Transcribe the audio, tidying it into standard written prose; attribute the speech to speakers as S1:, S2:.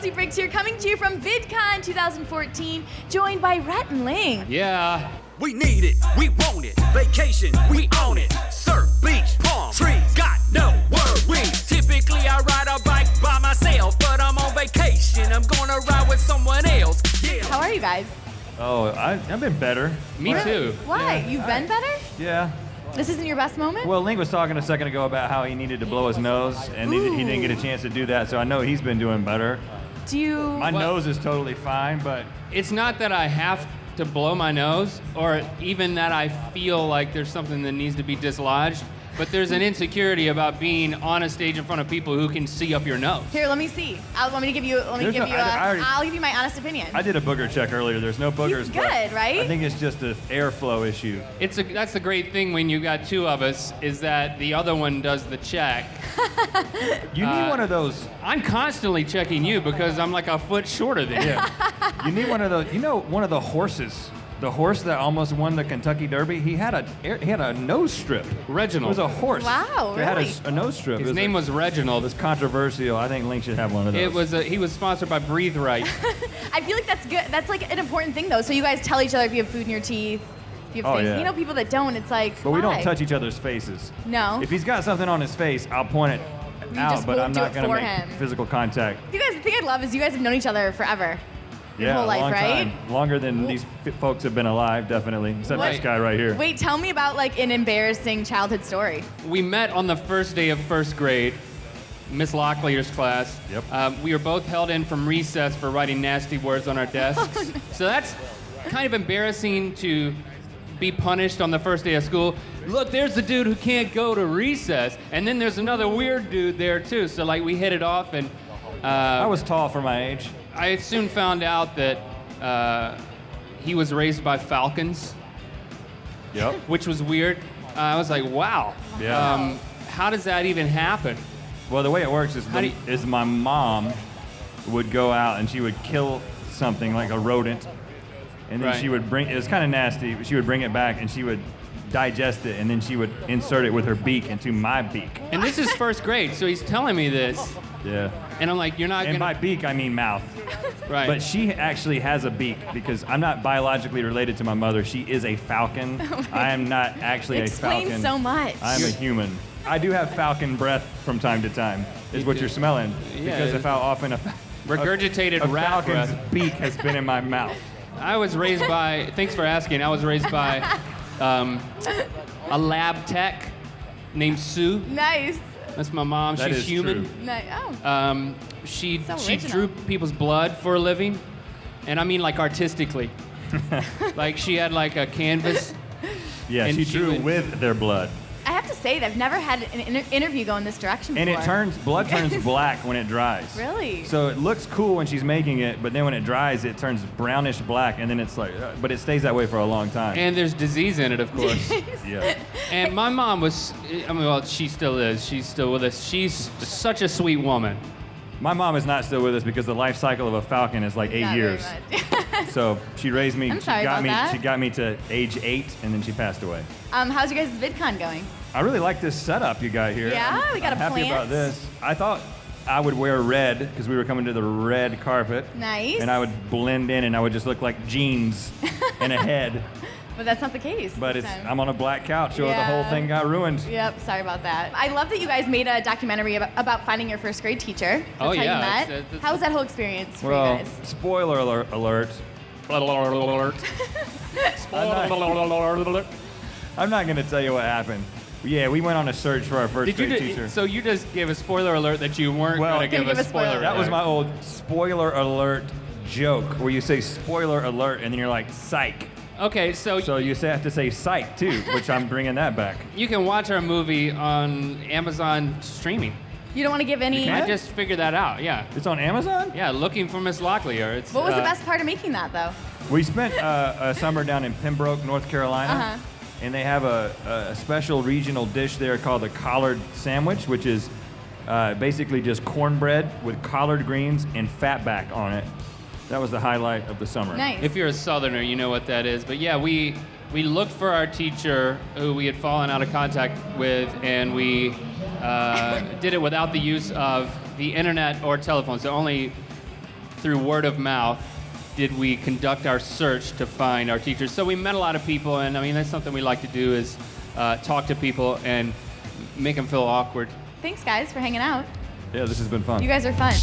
S1: Kelsey Briggs here, coming to you from VidCon 2014, joined by Rhett and Link.
S2: Yeah.
S3: We need it, we want it, vacation, we own it. Surf, beach, palm, trees, got no worries. Typically I ride a bike by myself, but I'm on vacation, I'm gonna ride with someone else. Yeah.
S1: How are you guys?
S4: Oh, I've been better.
S2: Me too.
S1: Why?
S4: Yeah.
S1: You've been better?
S4: Yeah.
S1: This isn't your best moment?
S4: Well, Link was talking a second ago about how he needed to blow his nose, and he didn't get a chance to do that, so I know he's been doing better.
S1: Do you...
S4: My nose is totally fine, but...
S2: It's not that I have to blow my nose, or even that I feel like there's something that needs to be dislodged, but there's an insecurity about being on a stage in front of people who can see up your nose.
S1: Here, let me see. I'll give you my honest opinion.
S4: I did a booger check earlier. There's no boogers.
S1: He's good, right?
S4: I think it's just an airflow issue.
S2: That's the great thing when you got two of us, is that the other one does the check.
S4: You need one of those.
S2: I'm constantly checking you because I'm like a foot shorter than you.
S4: Yeah. You need one of those. You know, one of the horses. The horse that almost won the Kentucky Derby, he had a nose strip.
S2: Reginald.
S4: It was a horse.
S1: Wow,
S4: It
S1: really?
S4: had a nose strip.
S2: His name was Reginald.
S4: It was controversial. I think Link should have one of those.
S2: He was sponsored by Breathe Right.
S1: I feel like that's good. That's like an important thing, though. So you guys tell each other if you have food in your teeth. If you have things.
S4: Yeah.
S1: You know, people that don't, it's like,
S4: But we
S1: why?
S4: don't touch each other's faces.
S1: No.
S4: If he's got something on his face, I'll point it
S1: You
S4: out,
S1: just
S4: but
S1: won't
S4: I'm
S1: do
S4: not
S1: it
S4: going to
S1: for
S4: make
S1: him.
S4: physical contact.
S1: You guys, the thing I love is you guys have known each other forever. Your whole life,
S4: long
S1: right?
S4: time. Longer than these folks have been alive, definitely. Except
S1: What?
S4: this guy right here.
S1: Wait, tell me about like an embarrassing childhood story.
S2: We met on the first day of first grade, Miss Locklear's class.
S4: Yep.
S2: We were both held in from recess for writing nasty words on our desks.
S1: Oh, no.
S2: So that's kind of embarrassing to be punished on the first day of school. Look, there's the dude who can't go to recess, and then there's another weird dude there too. So like we hit it off, and
S4: I was tall for my age.
S2: I soon found out that he was raised by Falcons,
S4: Yep.
S2: which was weird. I was like, wow.
S4: Yeah.
S2: How does that even happen?
S4: Well, the way it works is, is my mom would go out and she would kill something like a rodent, and then
S2: Right.
S4: she would bring. It was kind of nasty, but she would bring it back and she would digest it, and then she would insert it with her beak into my beak.
S2: And this is first grade, so he's telling me this,
S4: Yeah.
S2: and I'm like, you're not
S4: And by
S2: gonna.
S4: beak, I mean mouth.
S2: Right.
S4: But she actually has a beak because I'm not biologically related to my mother. She is a falcon. I am not actually a falcon.
S1: Explains so much.
S4: I'm a human. I do have falcon breath from time to time, is what you're smelling, because of how often
S2: Regurgitated
S4: a
S2: rat
S4: falcon's
S2: breath.
S4: beak has been in my mouth.
S2: I was raised by. Thanks for asking. I was raised by a lab tech named Sue.
S1: Nice.
S2: That's my mom.
S4: That
S2: She's
S4: is
S2: human.
S4: true.
S1: Nice. Oh.
S2: She
S1: So
S2: she
S1: original.
S2: drew people's blood for a living, and I mean like artistically. Like she had like a canvas.
S4: Yeah,
S2: And
S4: she
S2: she
S4: drew
S2: would-
S4: with their blood.
S1: I have to say that I've never had an interview go in this direction
S4: And
S1: before.
S4: blood turns black when it dries.
S1: Really?
S4: So it looks cool when she's making it, but then when it dries, it turns brownish black, and then it's like, but it stays that way for a long time.
S2: And there's disease in it, of course.
S4: Yeah.
S2: And my mom was, I mean, well, she still is. She's still with us. She's such a sweet woman.
S4: My mom is not still with us because the life cycle of a falcon is like 8
S1: Not
S4: years.
S1: very much.
S4: So she raised me.
S1: I'm sorry about that.
S4: She got me to age 8, and then she passed away.
S1: How's your guys' VidCon going?
S4: I really like this setup you got here.
S1: Yeah? We got a
S4: I'm happy
S1: plant.
S4: about this. I thought I would wear red because we were coming to the red carpet.
S1: Nice.
S4: And I would blend in, and I would just look like jeans and a head.
S1: But that's not the case.
S4: But
S1: this time.
S4: I'm on a black couch, so the
S1: Yeah.
S4: whole thing got ruined.
S1: Yep, sorry about that. I love that you guys made a documentary about finding your first grade teacher. That's
S2: Oh,
S1: how
S2: yeah,
S1: you met.
S2: it's-
S1: How was that whole experience for
S4: Well,
S1: you guys?
S4: spoiler alert. I'm not going to tell you what happened. Yeah, we went on a search for our first grade teacher.
S2: So you just gave a spoiler alert that you weren't
S4: Well,
S2: going to give a spoiler alert.
S4: That was my old spoiler alert joke, where you say spoiler alert and then you're like, psych.
S2: Okay, so
S4: So you have to say psych too, which I'm bringing that back.
S2: you can watch our movie on Amazon streaming.
S1: You don't want to give any...
S4: can?
S2: I just figured that out, yeah.
S4: It's on Amazon?
S2: Yeah, Looking for Miss Locklear. It's,
S1: What was the best part of making that, though?
S4: We spent a summer down in Pembroke, North Carolina,
S1: Uh-huh.
S4: and they have a special regional dish there called the collard sandwich, which is basically just cornbread with collard greens and fatback on it. That was the highlight of the summer.
S1: Nice.
S2: If you're a Southerner, you know what that is. But yeah, we looked for our teacher who we had fallen out of contact with, and we did it without the use of the internet or telephone. So only through word of mouth did we conduct our search to find our teachers. So we met a lot of people, and I mean, that's something we like to do is talk to people and make them feel awkward.
S1: Thanks, guys, for hanging out.
S4: Yeah, this has been fun.
S1: You guys are fun.